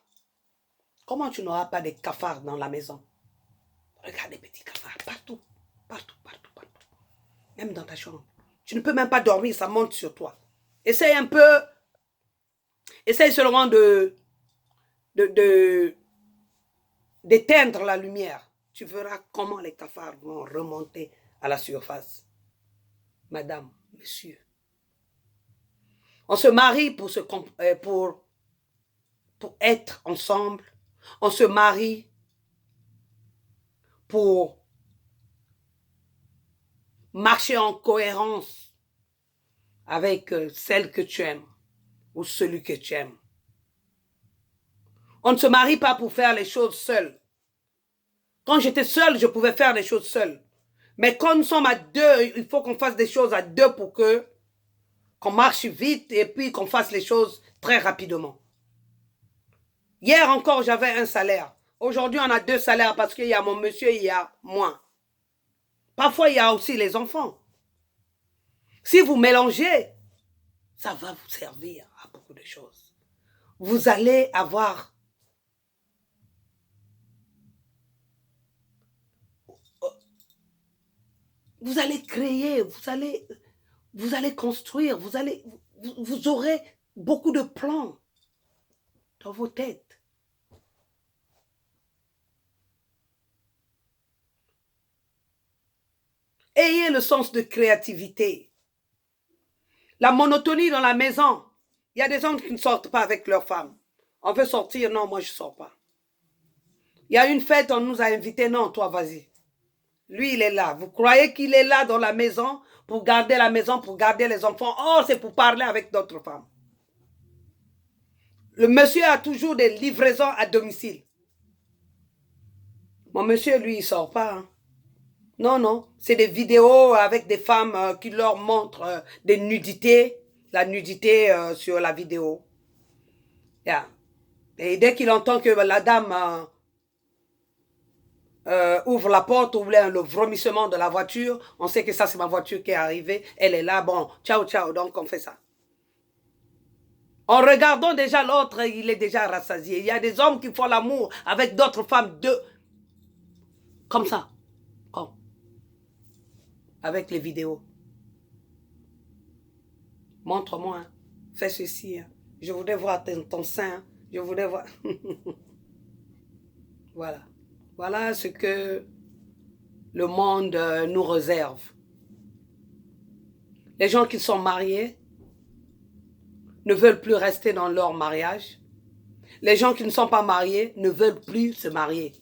Comment tu n'auras pas de cafards dans la maison? Regarde les petits cafards partout, partout, partout, partout. Même dans ta chambre. Tu ne peux même pas dormir, ça monte sur toi. Essaye un peu, essaye seulement d'éteindre la lumière. Tu verras comment les cafards vont remonter à la surface. Madame, monsieur. On se marie pour être ensemble. On se marie pour marcher en cohérence avec celle que tu aimes ou celui que tu aimes. On ne se marie pas pour faire les choses seul. Quand j'étais seule, je pouvais faire les choses seule. Mais quand nous sommes à deux, il faut qu'on fasse des choses à deux pour qu'on marche vite et puis qu'on fasse les choses très rapidement. Hier encore, j'avais un salaire. Aujourd'hui, on a 2 salaires parce qu'il y a mon monsieur et il y a moi. Parfois, il y a aussi les enfants. Si vous mélangez, ça va vous servir à beaucoup de choses. Vous allez avoir vous allez créer, vous allez construire, vous aurez beaucoup de plans dans vos têtes. Ayez le sens de créativité. La monotonie dans la maison Il y a des hommes qui ne sortent pas avec leurs femmes. On veut sortir, non, moi je ne sors pas. Il y a une fête, on nous a invités, non, toi vas-y. Lui, il est là. Vous croyez qu'il est là dans la maison pour garder la maison, pour garder les enfants? Oh, c'est pour parler avec d'autres femmes. Le monsieur a toujours des livraisons à domicile. Mon monsieur, lui, il ne sort pas. Hein. Non, non. C'est des vidéos avec des femmes qui leur montrent des nudités. La nudité sur la vidéo. Yeah. Et dès qu'il entend que la dame ouvre la porte, ouvre le vomissement de la voiture, on sait que ça, c'est ma voiture qui est arrivée. Elle est là. Bon, ciao, ciao. Donc, on fait ça. En regardant déjà l'autre, il est déjà rassasié. Il y a des hommes qui font l'amour avec d'autres femmes comme ça. Comme. Avec les vidéos. Montre-moi. Hein. Fais ceci. Hein. Je voudrais voir ton sein. Hein. Je voudrais voir. Voilà. Voilà ce que le monde nous réserve. Les gens qui sont mariés ne veulent plus rester dans leur mariage. Les gens qui ne sont pas mariés ne veulent plus se marier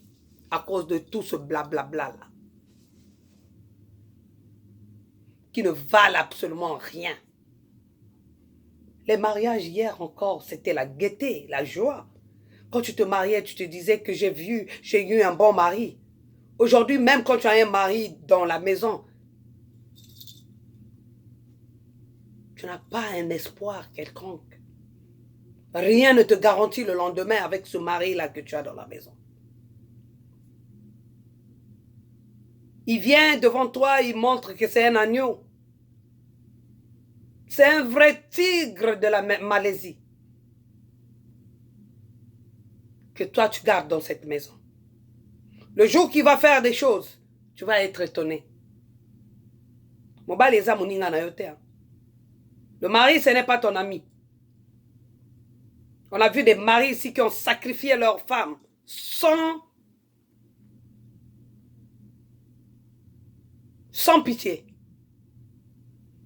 à cause de tout ce blablabla là. Qui ne valent absolument rien. Les mariages hier encore, c'était la gaieté, la joie. Quand tu te mariais, tu te disais que j'ai eu un bon mari. Aujourd'hui, même quand tu as un mari dans la maison, tu n'as pas un espoir quelconque. Rien ne te garantit le lendemain avec ce mari-là que tu as dans la maison. Il vient devant toi, il montre que c'est un agneau. C'est un vrai tigre de la Malaisie. Que toi, tu gardes dans cette maison. Le jour qu'il va faire des choses, tu vas être étonné. Le mari, ce n'est pas ton ami. On a vu des maris ici qui ont sacrifié leurs femmes sans pitié,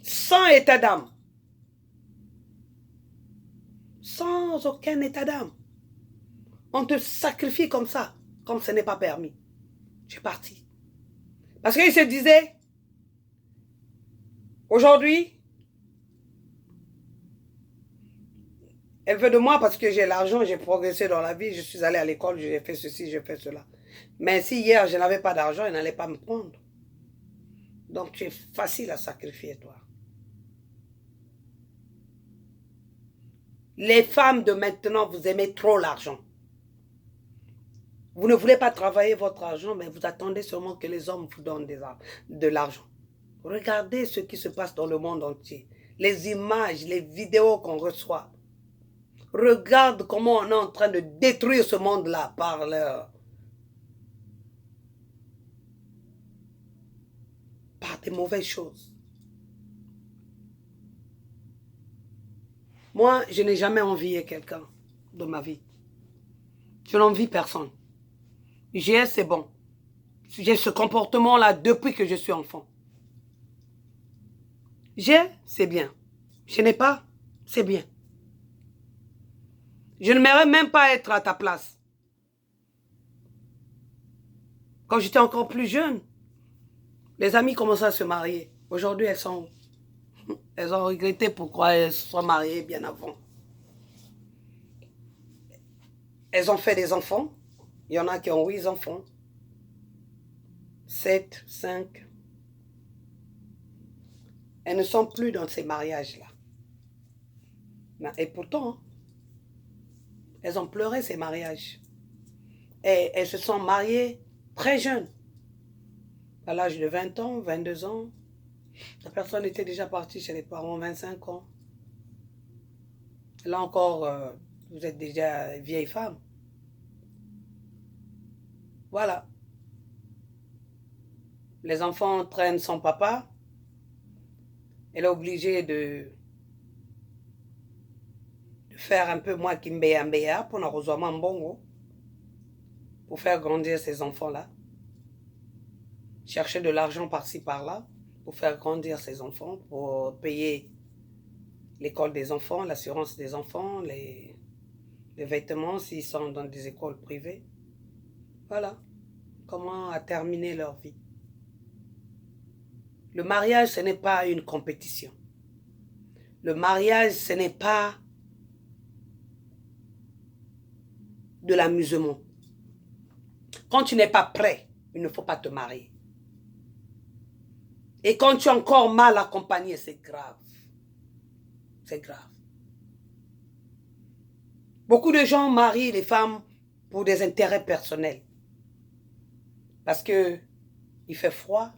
sans état d'âme, sans aucun état d'âme. On te sacrifie comme ça, comme ce n'est pas permis. Tu es parti. Parce qu'il se disait, aujourd'hui, elle veut de moi parce que j'ai l'argent, j'ai progressé dans la vie, je suis allé à l'école, j'ai fait ceci, j'ai fait cela. Mais si hier, je n'avais pas d'argent, elle n'allait pas me prendre. Donc, tu es facile à sacrifier, toi. Les femmes de maintenant, vous aimez trop l'argent. Vous ne voulez pas travailler votre argent, mais vous attendez seulement que les hommes vous donnent de l'argent. Regardez ce qui se passe dans le monde entier. Les images, les vidéos qu'on reçoit. Regarde comment on est en train de détruire ce monde-là par des mauvaises choses. Moi, je n'ai jamais envié quelqu'un de ma vie. Je n'envie personne. C'est bon. J'ai ce comportement-là depuis que je suis enfant. C'est bien. Je n'ai pas, c'est bien. Je n'aimerais même pas être à ta place. Quand j'étais encore plus jeune, les amis commençaient à se marier. Aujourd'hui, elles ont regretté pourquoi elles se sont mariées bien avant. Elles ont fait des enfants. Il y en a qui ont 8 enfants. 7, 5. Elles ne sont plus dans ces mariages-là. Et pourtant, elles ont pleuré ces mariages. Et elles se sont mariées très jeunes. À l'âge de 20 ans, 22 ans. La personne était déjà partie chez les parents, 25 ans. Là encore, vous êtes déjà vieille femme. Voilà. Les enfants traînent son papa. Elle est obligée de faire un peu moi qui mbéa pour nous rejoindre en bongo. Pour faire grandir ces enfants-là. Chercher de l'argent par-ci, par-là. Pour faire grandir ces enfants. Pour payer l'école des enfants, l'assurance des enfants, les vêtements s'ils sont dans des écoles privées. Voilà comment a terminé leur vie. Le mariage, ce n'est pas une compétition. Le mariage, ce n'est pas de l'amusement. Quand tu n'es pas prêt, il ne faut pas te marier. Et quand tu es encore mal accompagné, c'est grave. C'est grave. Beaucoup de gens marient les femmes pour des intérêts personnels. Parce que il fait froid.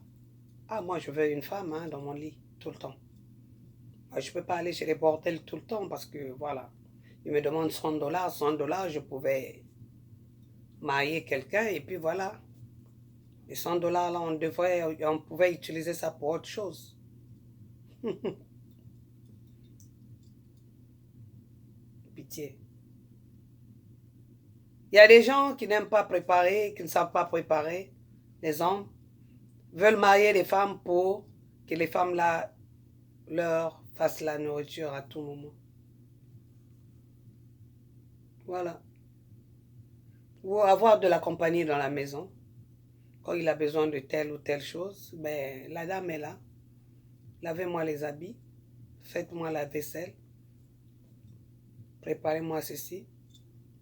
Ah, moi, je veux une femme dans mon lit tout le temps. Moi, je ne peux pas aller chez les bordels tout le temps parce que, voilà, ils me demandent 100 $. 100 $, je pouvais marier quelqu'un et puis voilà. Les 100 $, là, on pouvait utiliser ça pour autre chose. Pitié. Il y a des gens qui n'aiment pas préparer, qui ne savent pas préparer. Les hommes veulent marier les femmes pour que les femmes là leur fassent la nourriture à tout moment. Voilà. Ou avoir de la compagnie dans la maison. Quand il a besoin de telle ou telle chose, ben, la dame est là. Lavez-moi les habits. Faites-moi la vaisselle. Préparez-moi ceci.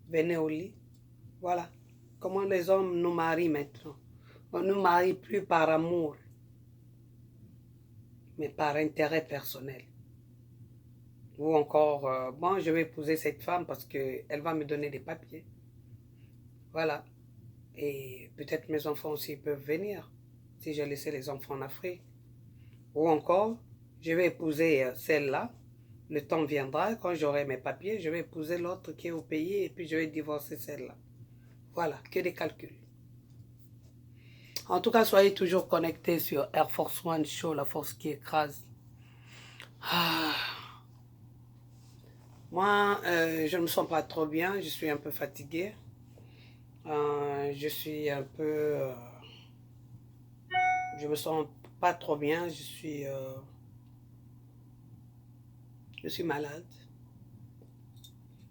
Venez au lit. Voilà. Comment les hommes nous marient maintenant. On ne nous marie plus par amour, mais par intérêt personnel. Ou encore, bon, je vais épouser cette femme parce qu'elle va me donner des papiers. Voilà. Et peut-être mes enfants aussi peuvent venir, si j'ai laissé les enfants en Afrique. Ou encore, je vais épouser celle-là. Le temps viendra, quand j'aurai mes papiers, je vais épouser l'autre qui est au pays et puis je vais divorcer celle-là. Voilà, que des calculs. En tout cas, soyez toujours connectés sur Air Force One Show, la force qui écrase. Ah. Moi, je ne me sens pas trop bien, je suis un peu fatiguée. Je suis un peu... je me sens pas trop bien, je suis malade.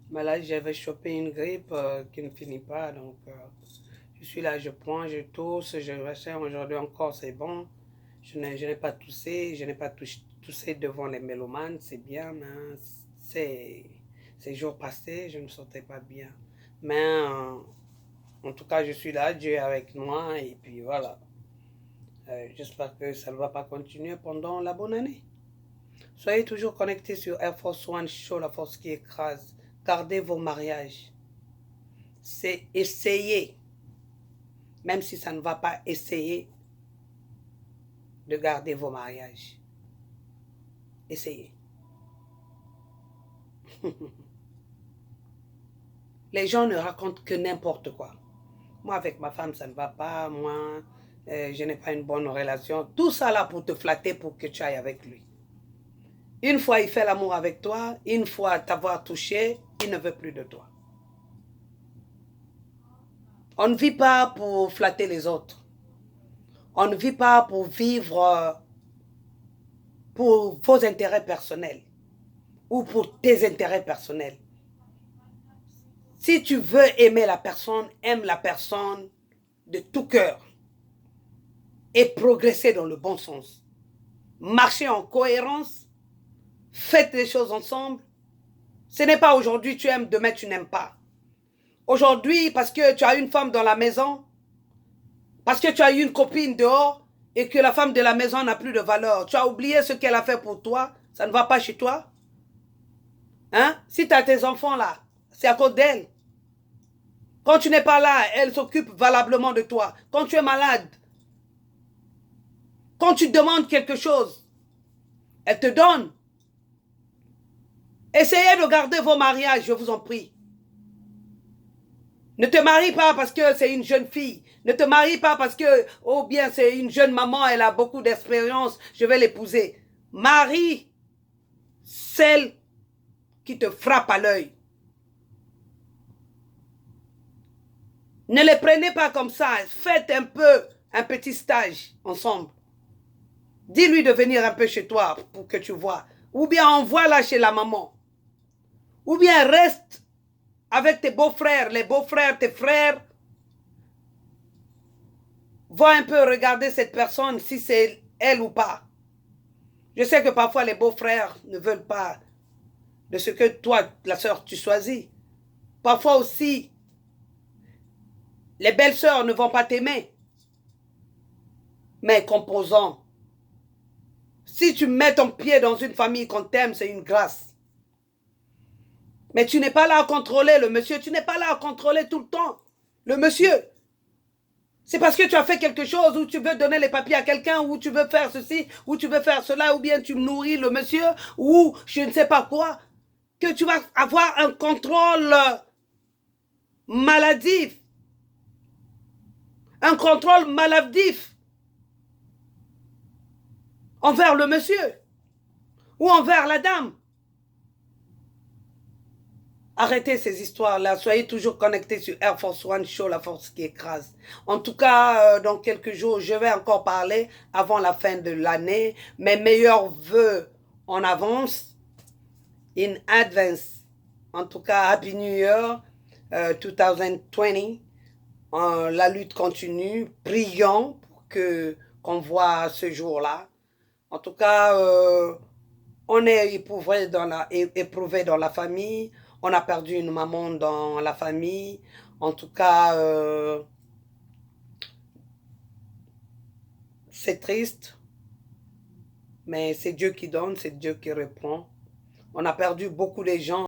Malade, j'avais chopé une grippe qui ne finit pas, donc... je suis là, je prends, je tousse, je ressens. Aujourd'hui encore, c'est bon. Je n'ai pas toussé, je n'ai pas toussé devant les mélomanes, c'est bien. Ces jours passés, je ne me sentais pas bien. Mais en tout cas, je suis là, Dieu est avec moi, et puis voilà. J'espère que ça ne va pas continuer pendant la bonne année. Soyez toujours connectés sur Air Force One Show, la force qui écrase. Gardez vos mariages. C'est essayer. Même si ça ne va pas, essayer de garder vos mariages. Essayez. Les gens ne racontent que n'importe quoi. Moi, avec ma femme, ça ne va pas. Moi, je n'ai pas une bonne relation. Tout ça là pour te flatter, pour que tu ailles avec lui. Une fois il fait l'amour avec toi, une fois t'avoir touché, il ne veut plus de toi. On ne vit pas pour flatter les autres. On ne vit pas pour vivre pour vos intérêts personnels ou pour tes intérêts personnels. Si tu veux aimer la personne, aime la personne de tout cœur et progresser dans le bon sens. Marchez en cohérence, faites les choses ensemble. Ce n'est pas aujourd'hui tu aimes, demain tu n'aimes pas. Aujourd'hui, parce que tu as une femme dans la maison, parce que tu as eu une copine dehors et que la femme de la maison n'a plus de valeur, tu as oublié ce qu'elle a fait pour toi, ça ne va pas chez toi. Hein? Si tu as tes enfants là, c'est à cause d'elle. Quand tu n'es pas là, elle s'occupe valablement de toi. Quand tu es malade, quand tu demandes quelque chose, elle te donne. Essayez de garder vos mariages, je vous en prie. Ne te marie pas parce que c'est une jeune fille. Ne te marie pas parce que, oh bien, c'est une jeune maman, elle a beaucoup d'expérience, je vais l'épouser. Marie celle qui te frappe à l'œil. Ne les prenez pas comme ça. Faites un petit stage ensemble. Dis-lui de venir un peu chez toi pour que tu vois. Ou bien envoie-la chez la maman. Ou bien reste avec tes beaux-frères, les beaux-frères, tes frères. Va un peu regarder cette personne, si c'est elle ou pas. Je sais que parfois les beaux-frères ne veulent pas de ce que toi, la sœur, tu choisis. Parfois aussi, les belles-sœurs ne vont pas t'aimer. Mais composons. Si tu mets ton pied dans une famille qu'on t'aime, c'est une grâce. Mais tu n'es pas là à contrôler le monsieur. Tu n'es pas là à contrôler tout le temps le monsieur. C'est parce que tu as fait quelque chose où tu veux donner les papiers à quelqu'un, ou tu veux faire ceci, ou tu veux faire cela, ou bien tu nourris le monsieur, ou je ne sais pas quoi, que tu vas avoir un contrôle maladif. Un contrôle maladif envers le monsieur ou envers la dame. Arrêtez ces histoires-là. Soyez toujours connectés sur Air Force One Show, la force qui écrase. En tout cas, dans quelques jours, je vais encore parler avant la fin de l'année. Mes meilleurs vœux en avance, in advance. En tout cas, Happy New Year 2020. La lutte continue. Prions pour qu'on voit ce jour-là. En tout cas, on est éprouvé dans la famille. On a perdu une maman dans la famille. En tout cas, c'est triste. Mais c'est Dieu qui donne, c'est Dieu qui répond. On a perdu beaucoup de gens.